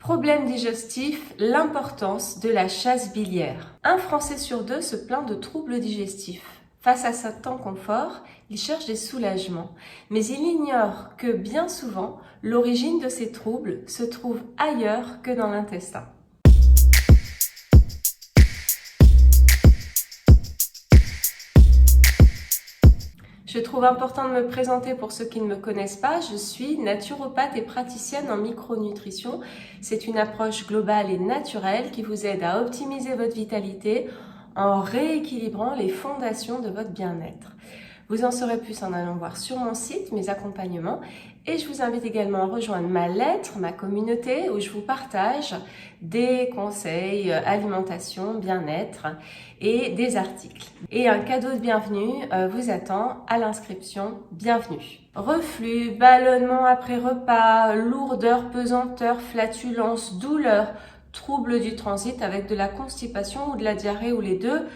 Problème digestif, l'importance de la chasse biliaire. Un Français sur deux se plaint de troubles digestifs. Face à cet inconfort, il cherche des soulagements. Mais il ignore que bien souvent, l'origine de ces troubles se trouve ailleurs que dans l'intestin. Je trouve important de me présenter pour ceux qui ne me connaissent pas. Je suis naturopathe et praticienne en micronutrition. C'est une approche globale et naturelle qui vous aide à optimiser votre vitalité en rééquilibrant les fondations de votre bien-être. Vous en saurez plus en allant voir sur mon site mes accompagnements et je vous invite également à rejoindre ma lettre, ma communauté où je vous partage des conseils, alimentation, bien-être et des articles. Et un cadeau de bienvenue vous attend à l'inscription. Bienvenue. Reflux, ballonnement après repas, lourdeur, pesanteur, flatulence, douleur, troubles du transit avec de la constipation ou de la diarrhée ou les deux.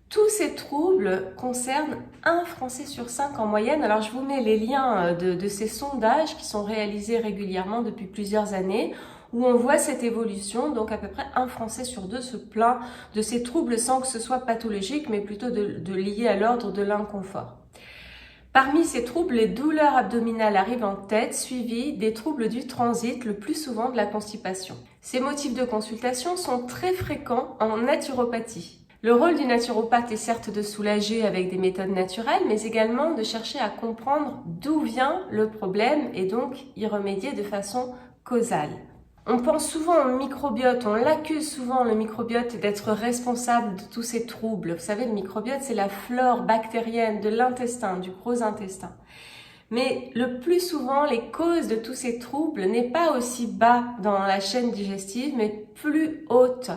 Tous ces troubles concernent un Français sur 5 en moyenne. Alors je vous mets les liens de ces sondages qui sont réalisés régulièrement depuis plusieurs années où on voit cette évolution. Donc à peu près un Français sur 2 se plaint de ces troubles sans que ce soit pathologique mais plutôt de lié à l'ordre de l'inconfort. Parmi ces troubles, les douleurs abdominales arrivent en tête, suivies des troubles du transit, le plus souvent de la constipation. Ces motifs de consultation sont très fréquents en naturopathie. Le rôle du naturopathe est certes de soulager avec des méthodes naturelles, mais également de chercher à comprendre d'où vient le problème et donc y remédier de façon causale. On pense souvent au microbiote, on l'accuse souvent le microbiote d'être responsable de tous ces troubles. Vous savez, le microbiote, c'est la flore bactérienne de l'intestin, du gros intestin. Mais le plus souvent, les causes de tous ces troubles n'est pas aussi bas dans la chaîne digestive, mais plus haute.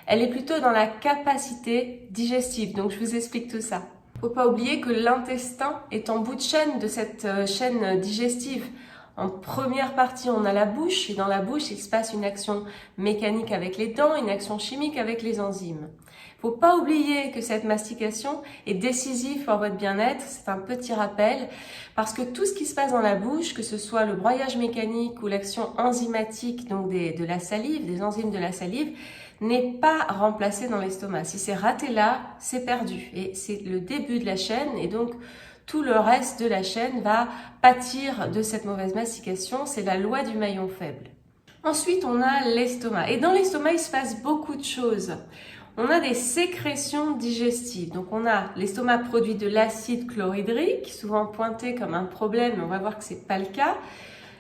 Elle est plutôt dans la capacité digestive. Donc, je vous explique tout ça. Faut pas oublier que l'intestin est en bout de chaîne de cette chaîne digestive. En première partie, on a la bouche et dans la bouche, il se passe une action mécanique avec les dents, une action chimique avec les enzymes. Faut pas oublier que cette mastication est décisive pour votre bien-être. C'est un petit rappel parce que tout ce qui se passe dans la bouche, que ce soit le broyage mécanique ou l'action enzymatique donc de la salive, des enzymes de la salive, n'est pas remplacé dans l'estomac. Si c'est raté là, c'est perdu et c'est le début de la chaîne et donc tout le reste de la chaîne va pâtir de cette mauvaise mastication. C'est la loi du maillon faible. Ensuite, on a l'estomac. Et dans l'estomac, il se passe beaucoup de choses. On a des sécrétions digestives. Donc, on a l'estomac produit de l'acide chlorhydrique, souvent pointé comme un problème, mais on va voir que c'est pas le cas.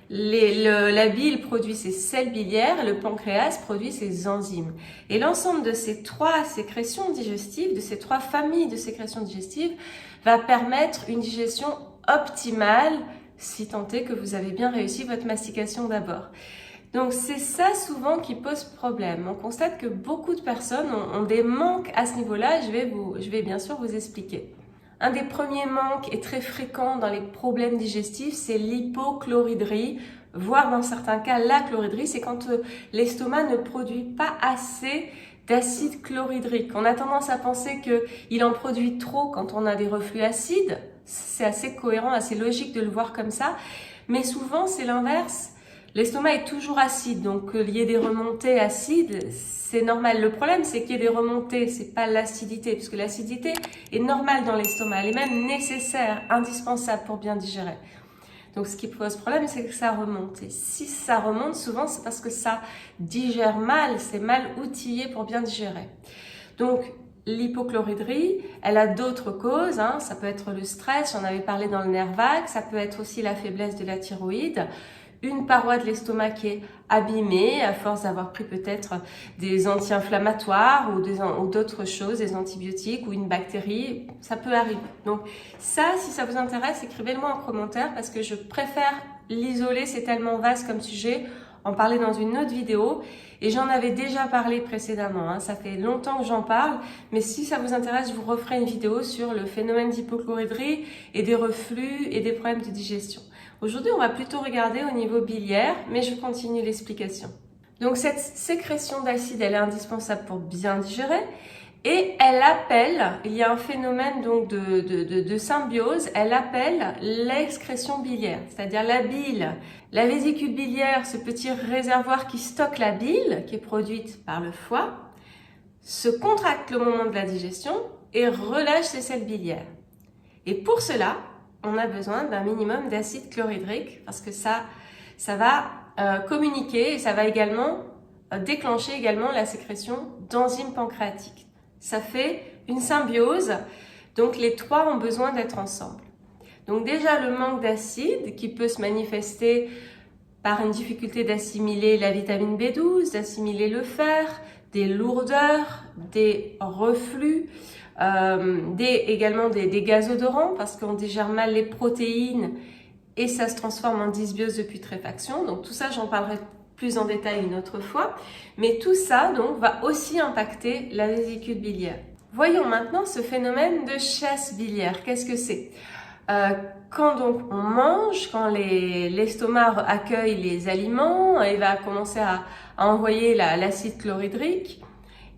La bile produit ses sels biliaires, le pancréas produit ses enzymes. Et l'ensemble de ces 3 sécrétions digestives, de ces 3 familles de sécrétions digestives, va permettre une digestion optimale, si tant est que vous avez bien réussi votre mastication d'abord. Donc c'est ça souvent qui pose problème. On constate que beaucoup de personnes ont des manques à ce niveau-là. Je vais bien sûr vous expliquer. Un des premiers manques et très fréquents dans les problèmes digestifs, c'est l'hypochlorhydrie, voire dans certains cas la chlorhydrie. C'est quand l'estomac ne produit pas assez d'acide chlorhydrique. On a tendance à penser qu'il en produit trop quand on a des reflux acides. C'est assez cohérent, assez logique de le voir comme ça. Mais souvent, c'est l'inverse. L'estomac est toujours acide, donc qu'il y ait des remontées acides, c'est normal. Le problème, c'est qu'il y ait des remontées, c'est pas l'acidité, puisque l'acidité est normale dans l'estomac. Elle est même nécessaire, indispensable pour bien digérer. Donc, ce qui pose problème, c'est que ça remonte. Et si ça remonte, souvent, c'est parce que ça digère mal, c'est mal outillé pour bien digérer. Donc, l'hypochlorhydrie, elle a d'autres causes. Ça peut être le stress, j'en avais parlé dans le nerf vague. Ça peut être aussi la faiblesse de la thyroïde. Une paroi de l'estomac qui est abîmée à force d'avoir pris peut-être des anti-inflammatoires ou d'autres choses, des antibiotiques ou une bactérie, ça peut arriver. Donc ça, si ça vous intéresse, écrivez-le-moi en commentaire parce que je préfère l'isoler, c'est tellement vaste comme sujet, en parler dans une autre vidéo. Et j'en avais déjà parlé précédemment, ça fait longtemps que j'en parle, mais si ça vous intéresse, je vous referai une vidéo sur le phénomène d'hypochlorhydrie et des reflux et des problèmes de digestion. Aujourd'hui, on va plutôt regarder au niveau biliaire, mais je continue l'explication. Donc cette sécrétion d'acide, elle est indispensable pour bien digérer Et elle appelle, il y a un phénomène donc de symbiose, elle appelle l'excrétion biliaire, c'est-à-dire la bile. La vésicule biliaire, ce petit réservoir qui stocke la bile, qui est produite par le foie, se contracte au moment de la digestion et relâche ses sels biliaires. Et pour cela, on a besoin d'un minimum d'acide chlorhydrique parce que ça va communiquer et ça va également déclencher également la sécrétion d'enzymes pancréatiques. Ça fait une symbiose, donc les trois ont besoin d'être ensemble. Donc déjà le manque d'acide qui peut se manifester par une difficulté d'assimiler la vitamine B12, d'assimiler le fer, des lourdeurs, des reflux, également des gazodorants parce qu'on digère mal les protéines et ça se transforme en dysbiose de putréfaction. Donc tout ça, j'en parlerai plus en détail une autre fois. Mais tout ça donc va aussi impacter la vésicule biliaire. Voyons maintenant ce phénomène de chasse biliaire. Qu'est-ce que c'est? Quand donc on mange, quand l'estomac accueille les aliments et va commencer à envoyer l'acide chlorhydrique,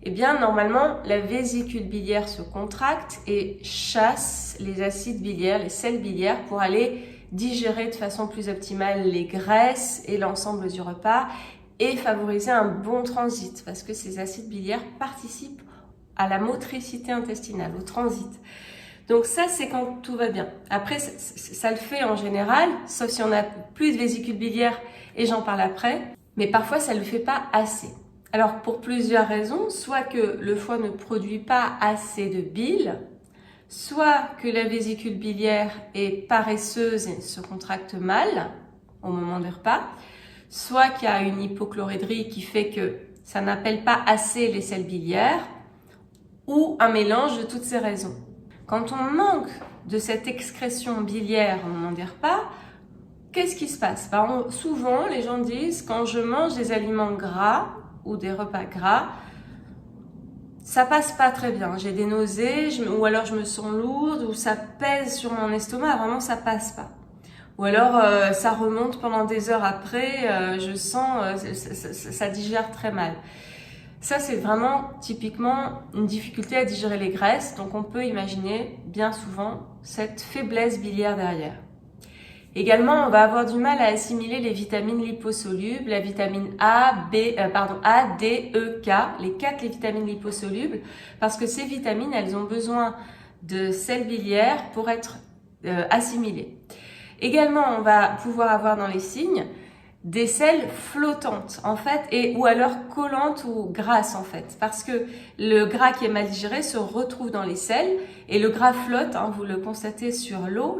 eh bien normalement la vésicule biliaire se contracte et chasse les acides biliaires, les sels biliaires pour aller digérer de façon plus optimale les graisses et l'ensemble du repas et favoriser un bon transit parce que ces acides biliaires participent à la motricité intestinale, au transit. Donc ça, c'est quand tout va bien. Après, ça le fait en général, sauf si on a plus de vésicule biliaire, et j'en parle après, mais parfois ça ne le fait pas assez. Alors pour plusieurs raisons, soit que le foie ne produit pas assez de bile, soit que la vésicule biliaire est paresseuse et se contracte mal au moment des repas, soit qu'il y a une hypochlorhydrie qui fait que ça n'appelle pas assez les sels biliaires, ou un mélange de toutes ces raisons. Quand on manque de cette excrétion biliaire au moment des repas, qu'est-ce qui se passe? Souvent, les gens disent, quand je mange des aliments gras ou des repas gras, ça passe pas très bien. J'ai des nausées, ou alors je me sens lourde, ou ça pèse sur mon estomac, vraiment ça passe pas. Ou alors ça remonte pendant des heures après, je sens, ça digère très mal. Ça, c'est vraiment typiquement une difficulté à digérer les graisses, donc on peut imaginer bien souvent cette faiblesse biliaire derrière. Également, on va avoir du mal à assimiler les vitamines liposolubles, la vitamine A, D, E, K, les 4 vitamines liposolubles, parce que ces vitamines, elles ont besoin de sels biliaires pour être assimilées. Également, on va pouvoir avoir dans les signes des selles flottantes en fait, ou alors collantes ou grasses en fait, parce que le gras qui est mal digéré se retrouve dans les selles et le gras flotte, hein, vous le constatez sur l'eau,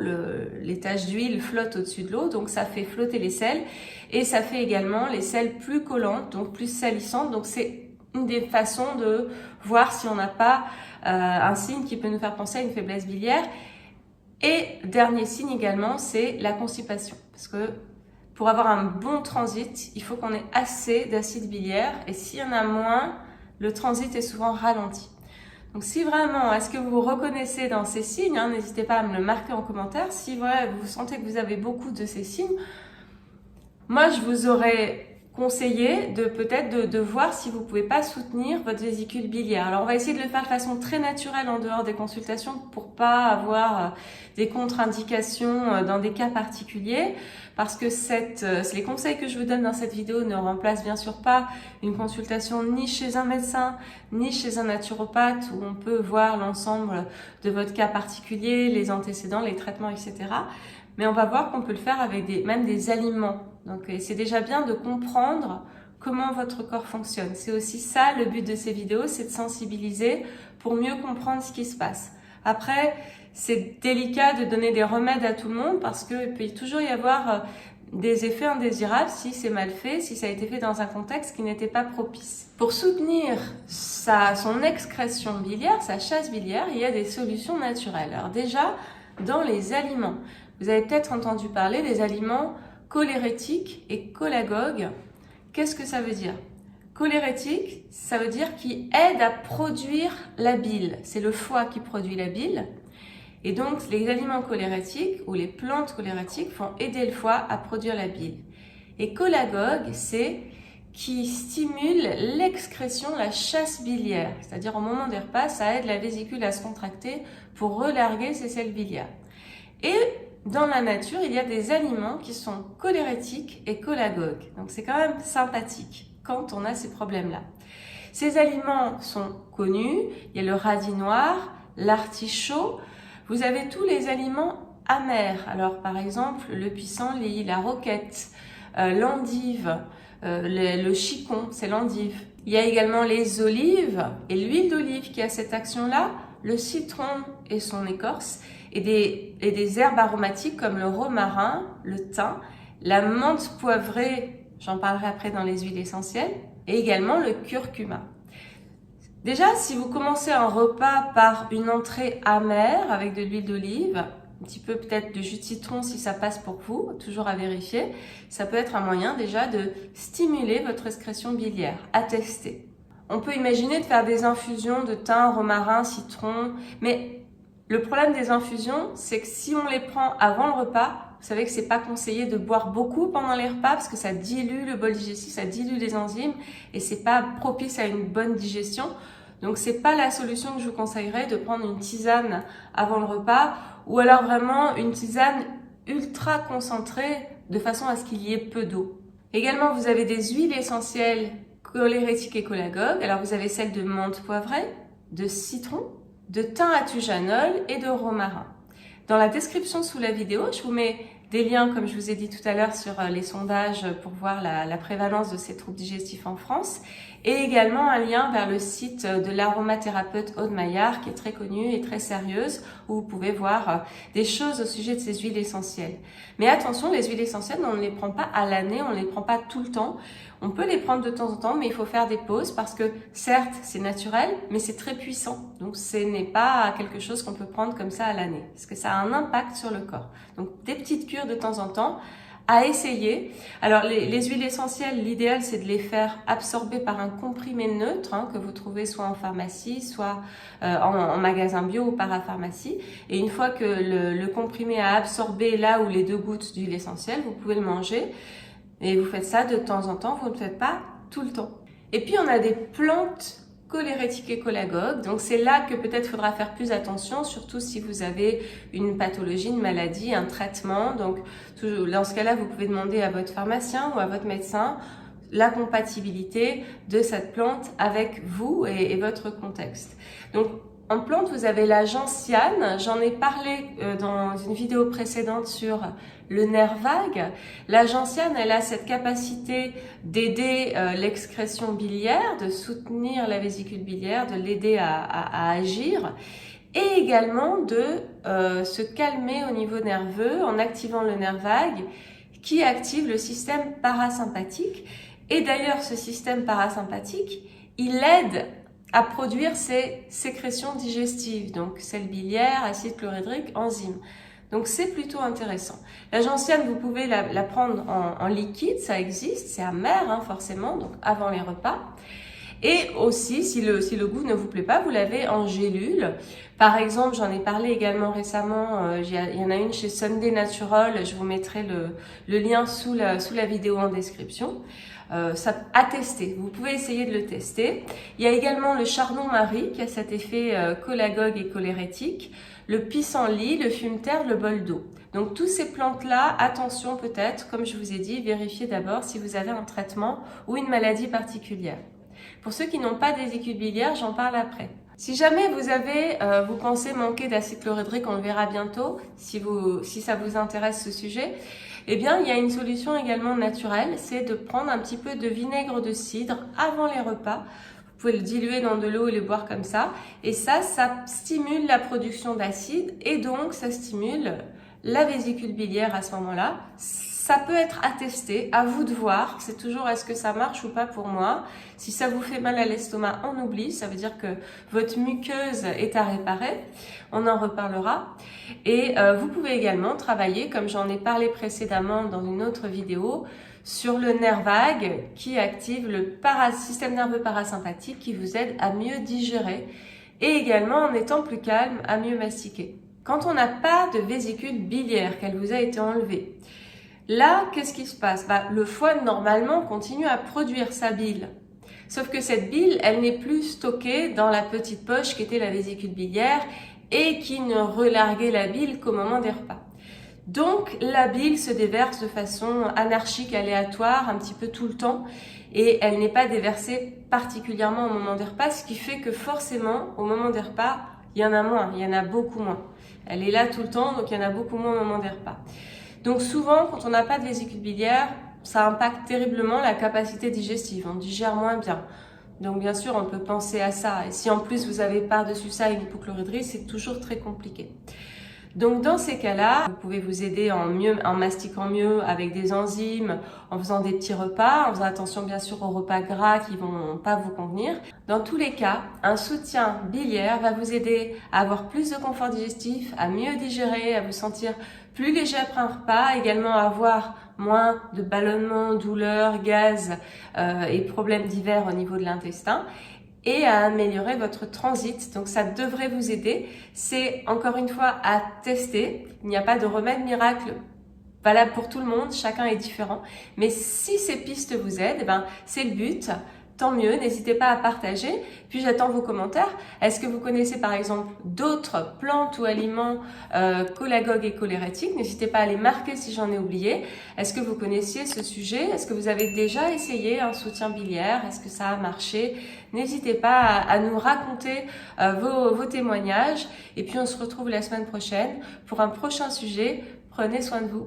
les taches d'huile flottent au-dessus de l'eau, donc ça fait flotter les selles et ça fait également les selles plus collantes, donc plus salissantes, donc c'est une des façons de voir si on n'a pas un signe qui peut nous faire penser à une faiblesse biliaire. Et dernier signe également, c'est la constipation, parce que pour avoir un bon transit, il faut qu'on ait assez d'acide biliaire et s'il y en a moins, le transit est souvent ralenti. Donc si vraiment, est-ce que vous vous reconnaissez dans ces signes, hein, n'hésitez pas à me le marquer en commentaire. Si voilà, vous sentez que vous avez beaucoup de ces signes, moi je vous aurais conseillé de voir si vous pouvez pas soutenir votre vésicule biliaire. Alors on va essayer de le faire de façon très naturelle en dehors des consultations pour pas avoir des contre-indications dans des cas particuliers, parce que les conseils que je vous donne dans cette vidéo ne remplacent bien sûr pas une consultation ni chez un médecin ni chez un naturopathe où on peut voir l'ensemble de votre cas particulier, les antécédents, les traitements, etc. Mais on va voir qu'on peut le faire avec même des aliments. Donc c'est déjà bien de comprendre comment votre corps fonctionne. C'est aussi ça le but de ces vidéos, c'est de sensibiliser pour mieux comprendre ce qui se passe. Après, c'est délicat de donner des remèdes à tout le monde parce qu'il peut toujours y avoir des effets indésirables si c'est mal fait, si ça a été fait dans un contexte qui n'était pas propice. Pour soutenir son excrétion biliaire, sa chasse biliaire, il y a des solutions naturelles. Alors déjà, dans les aliments, vous avez peut-être entendu parler des aliments cholérétiques et cholagogues. Qu'est-ce que ça veut dire? Cholérétique, ça veut dire qui aide à produire la bile. C'est le foie qui produit la bile. Et donc, les aliments cholérétiques ou les plantes cholérétiques vont aider le foie à produire la bile. Et cholagogue, c'est qui stimule l'excrétion, la chasse biliaire. C'est-à-dire au moment des repas, ça aide la vésicule à se contracter pour relarguer ses sels biliaires. Et dans la nature, il y a des aliments qui sont cholérétiques et cholagogues. Donc c'est quand même sympathique quand on a ces problèmes-là. Ces aliments sont connus. Il y a le radis noir, l'artichaut. Vous avez tous les aliments amers. Alors par exemple, le pissenlit, la roquette, l'endive, le chicon, c'est l'endive. Il y a également les olives et l'huile d'olive qui a cette action-là, le citron et son écorce, et des herbes aromatiques comme le romarin, le thym, la menthe poivrée, j'en parlerai après dans les huiles essentielles, et également le curcuma. Déjà, si vous commencez un repas par une entrée amère avec de l'huile d'olive, un petit peu peut-être de jus de citron si ça passe pour vous, toujours à vérifier, ça peut être un moyen déjà de stimuler votre excrétion biliaire, à tester. On peut imaginer de faire des infusions de thym, romarin, citron, mais le problème des infusions, c'est que si on les prend avant le repas, vous savez que c'est pas conseillé de boire beaucoup pendant les repas parce que ça dilue le bol digestif, ça dilue les enzymes et c'est pas propice à une bonne digestion. Donc c'est pas la solution que je vous conseillerais de prendre une tisane avant le repas ou alors vraiment une tisane ultra concentrée de façon à ce qu'il y ait peu d'eau. Également, vous avez des huiles essentielles cholérétiques et cholagogues. Alors vous avez celles de menthe poivrée, de citron, de thym à tujanol et de romarin. Dans la description sous la vidéo, je vous mets des liens, comme je vous ai dit tout à l'heure, sur les sondages pour voir la prévalence de ces troubles digestifs en France et également un lien vers le site de l'aromathérapeute Aude Maillard qui est très connue et très sérieuse où vous pouvez voir des choses au sujet de ces huiles essentielles. Mais attention, les huiles essentielles, on ne les prend pas à l'année, on ne les prend pas tout le temps. On peut les prendre de temps en temps, mais il faut faire des pauses parce que certes, c'est naturel, mais c'est très puissant. Donc, ce n'est pas quelque chose qu'on peut prendre comme ça à l'année parce que ça a un impact sur le corps. Donc, des petites cures de temps en temps à essayer. Alors, les huiles essentielles, l'idéal, c'est de les faire absorber par un comprimé neutre que vous trouvez soit en pharmacie, soit en magasin bio ou parapharmacie. Et une fois que le comprimé a absorbé là où les 2 gouttes d'huile essentielle, vous pouvez le manger. Et vous faites ça de temps en temps, vous ne le faites pas tout le temps. Et puis, on a des plantes cholérétiques et cholagogues. Donc, c'est là que peut-être faudra faire plus attention, surtout si vous avez une pathologie, une maladie, un traitement. Donc, dans ce cas-là, vous pouvez demander à votre pharmacien ou à votre médecin la compatibilité de cette plante avec vous et votre contexte. Donc, en plante, vous avez la gentiane. J'en ai parlé dans une vidéo précédente sur le nerf vague. La gentiane, elle a cette capacité d'aider l'excrétion biliaire, de soutenir la vésicule biliaire, de l'aider à agir et également de se calmer au niveau nerveux en activant le nerf vague qui active le système parasympathique. Et d'ailleurs, ce système parasympathique, il aide à produire ces sécrétions digestives, donc sels biliaires, acide chlorhydrique, enzymes. Donc c'est plutôt intéressant. La gentiane, vous pouvez la prendre en liquide, ça existe, c'est amer forcément, donc avant les repas. Et aussi, si le goût ne vous plaît pas, vous l'avez en gélule. Par exemple, j'en ai parlé également récemment, il y en a une chez Sunday Natural, je vous mettrai le lien sous la vidéo en description. Ça à tester, vous pouvez essayer de le tester. Il y a également le chardon-marie qui a cet effet cholagogue et cholérétique, le pissenlit, le fumeterre, le bol d'eau. Donc toutes ces plantes-là, attention peut-être, comme je vous ai dit, vérifiez d'abord si vous avez un traitement ou une maladie particulière. Pour ceux qui n'ont pas de vésicule biliaire, j'en parle après. Si jamais vous pensez manquer d'acide chlorhydrique, on le verra bientôt, si ça vous intéresse ce sujet, eh bien, il y a une solution également naturelle, c'est de prendre un petit peu de vinaigre de cidre avant les repas. Vous pouvez le diluer dans de l'eau et le boire comme ça. Et ça stimule la production d'acide et donc ça stimule la vésicule biliaire à ce moment-là. Ça peut être à tester, à vous de voir. C'est toujours est-ce que ça marche ou pas pour moi. Si ça vous fait mal à l'estomac, on oublie. Ça veut dire que votre muqueuse est à réparer. On en reparlera. Et vous pouvez également travailler, comme j'en ai parlé précédemment dans une autre vidéo, sur le nerf vague qui active le système nerveux parasympathique qui vous aide à mieux digérer et également en étant plus calme à mieux mastiquer. Quand on n'a pas de vésicule biliaire, qu'elle vous a été enlevée, Là, qu'est-ce qui se passe? Le foie, normalement, continue à produire sa bile. Sauf que cette bile, elle n'est plus stockée dans la petite poche qui était la vésicule biliaire et qui ne relarguait la bile qu'au moment des repas. Donc, la bile se déverse de façon anarchique, aléatoire, un petit peu tout le temps, et elle n'est pas déversée particulièrement au moment des repas, ce qui fait que forcément, au moment des repas, il y en a moins, il y en a beaucoup moins. Elle est là tout le temps, donc il y en a beaucoup moins au moment des repas. Donc souvent, quand on n'a pas de vésicule biliaire, ça impacte terriblement la capacité digestive, on digère moins bien. Donc bien sûr, on peut penser à ça. Et si en plus vous avez par-dessus ça une hypochloridrie, c'est toujours très compliqué. Donc dans ces cas-là, vous pouvez vous aider en mastiquant mieux avec des enzymes, en faisant des petits repas, en faisant attention bien sûr aux repas gras qui vont pas vous convenir. Dans tous les cas, un soutien biliaire va vous aider à avoir plus de confort digestif, à mieux digérer, à vous sentir plus léger après un repas, également à avoir moins de ballonnements, douleurs, gaz et problèmes divers au niveau de l'intestin, et à améliorer votre transit. Donc ça devrait vous aider. C'est encore une fois à tester. Il n'y a pas de remède miracle valable pour tout le monde, chacun est différent. Mais si ces pistes vous aident, c'est le but. Tant mieux, n'hésitez pas à partager. Puis j'attends vos commentaires. Est-ce que vous connaissez par exemple d'autres plantes ou aliments cholagogues et cholérétiques? N'hésitez pas à les marquer si j'en ai oublié. Est-ce que vous connaissiez ce sujet? Est-ce que vous avez déjà essayé un soutien biliaire? Est-ce que ça a marché? N'hésitez pas à nous raconter vos témoignages. Et puis on se retrouve la semaine prochaine pour un prochain sujet. Prenez soin de vous.